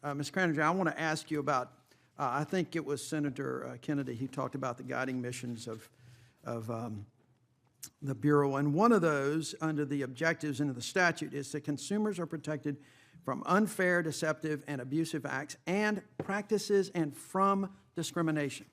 Ms. Kraninger, I want to ask you about, I think it was Senator Kennedy who talked about the guiding missions of the Bureau. And one of those, under the objectives into the statute, is that consumers are protected from unfair, deceptive, and abusive acts and practices and from discrimination.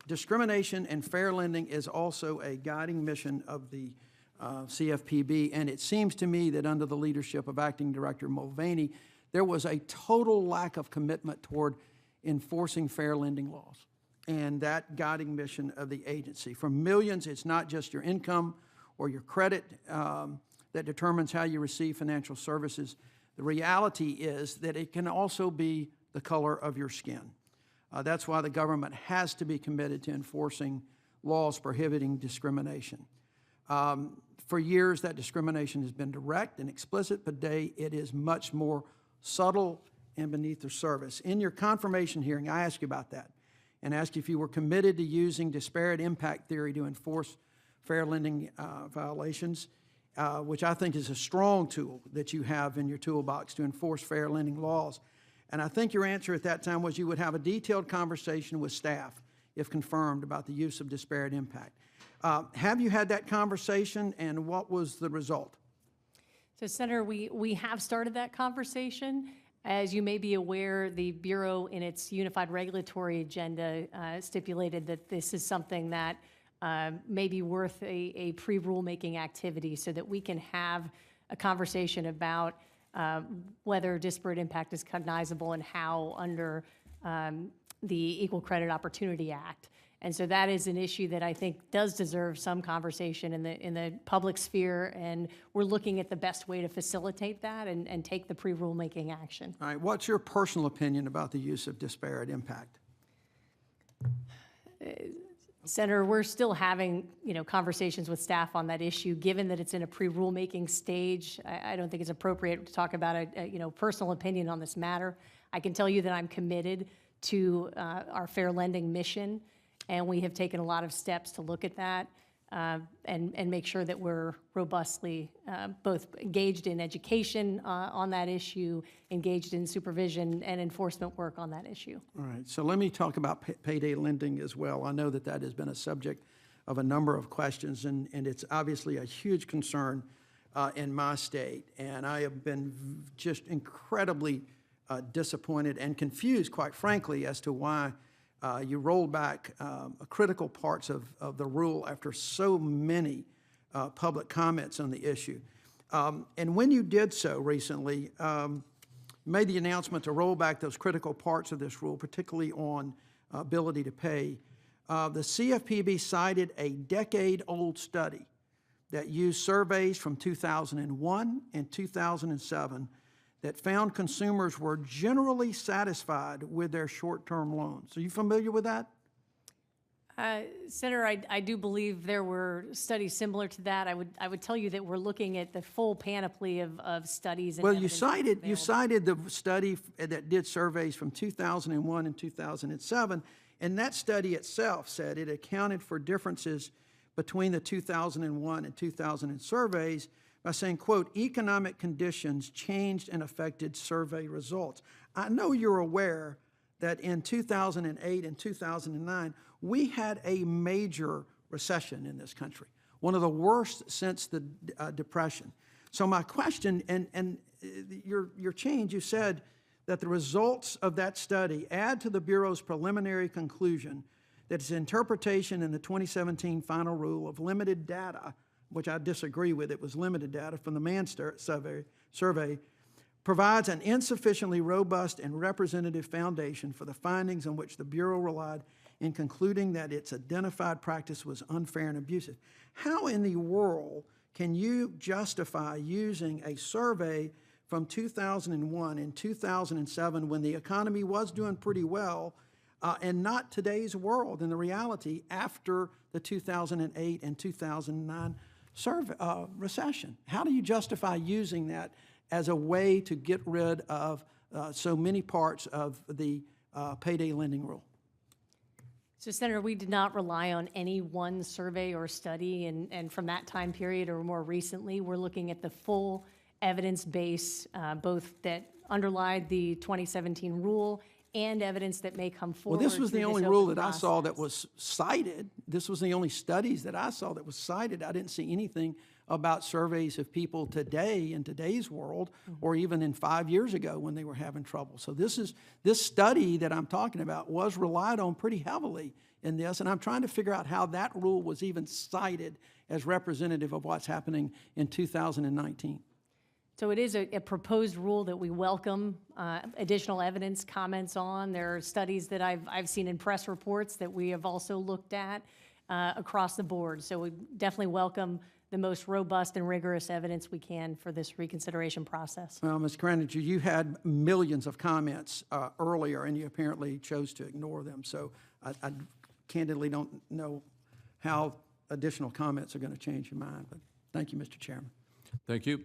Discrimination and fair lending is also a guiding mission of the CFPB, and it seems to me that under the leadership of Acting Director Mulvaney, there was a total lack of commitment toward enforcing fair lending laws and that guiding mission of the agency. For millions, it's not just your income or your credit that determines how you receive financial services. The reality is that it can also be the color of your skin. That's why the government has to be committed to enforcing laws prohibiting discrimination. For years, that discrimination has been direct and explicit, but today it is much more subtle and beneath the surface. In your confirmation hearing, I asked you about that and asked you if you were committed to using disparate impact theory to enforce fair lending violations, which I think is a strong tool that you have in your toolbox to enforce fair lending laws. And I think your answer at that time was you would have a detailed conversation with staff, if confirmed, about the use of disparate impact. Have you had that conversation, and what was the result? So, Senator, we have started that conversation. As you may be aware, the Bureau, in its unified regulatory agenda, stipulated that this is something that may be worth a pre-rulemaking activity so that we can have a conversation about whether disparate impact is cognizable and how under the Equal Credit Opportunity Act. And so that is an issue that I think does deserve some conversation in the public sphere, and we're looking at the best way to facilitate that and take the pre-rulemaking action. All right, what's your personal opinion about the use of disparate impact? Senator, we're still having conversations with staff on that issue. Given that it's in a pre-rulemaking stage, I don't think it's appropriate to talk about a personal opinion on this matter. I can tell you that I'm committed to our fair lending mission, and we have taken a lot of steps to look at that and make sure that we're robustly both engaged in education on that issue, engaged in supervision and enforcement work on that issue. All right, so let me talk about payday lending as well. I know that that has been a subject of a number of questions, and it's obviously a huge concern in my state. And I have been just incredibly disappointed and confused, quite frankly, as to why you rolled back critical parts of the rule after so many public comments on the issue. And when you did so recently, made the announcement to roll back those critical parts of this rule, particularly on ability to pay, the CFPB cited a decade-old study that used surveys from 2001 and 2007 that found consumers were generally satisfied with their short-term loans. Are you familiar with that? Senator, I do believe there were studies similar to that. I would tell you that we're looking at the full panoply of studies. And well, you cited the study that did surveys from 2001 and 2007, and that study itself said it accounted for differences between the 2001 and 2000 surveys by saying, quote, economic conditions changed and affected survey results. I know you're aware that in 2008 and 2009, we had a major recession in this country, one of the worst since the Depression. So my question, and your change, you said that the results of that study add to the Bureau's preliminary conclusion that its interpretation in the 2017 final rule of limited data, which I disagree with, it was limited data from the Mann survey, provides an insufficiently robust and representative foundation for the findings on which the Bureau relied in concluding that its identified practice was unfair and abusive. How in the world can you justify using a survey from 2001 and 2007 when the economy was doing pretty well and not today's world and the reality after the 2008 and 2009 recession? How do you justify using that as a way to get rid of so many parts of the payday lending rule? So, Senator, we did not rely on any one survey or study, and from that time period or more recently, we're looking at the full evidence base, both that underlie the 2017 rule and evidence that may come Well, forward. this was the through only this rule open that I saw that process. was cited. This was the only studies that I saw that was cited. I didn't see anything about surveys of people today, in today's world, or even in 5 years ago when they were having trouble. So this study that I'm talking about was relied on pretty heavily in this, and I'm trying to figure out how that rule was even cited as representative of what's happening in 2019. So it is a proposed rule that we welcome additional evidence, comments on. There are studies that I've seen in press reports that we have also looked at across the board. So we definitely welcome the most robust and rigorous evidence we can for this reconsideration process. Well, Ms. Kraninger, you had millions of comments earlier, and you apparently chose to ignore them. So I candidly don't know how additional comments are going to change your mind, but thank you, Mr. Chairman. Thank you.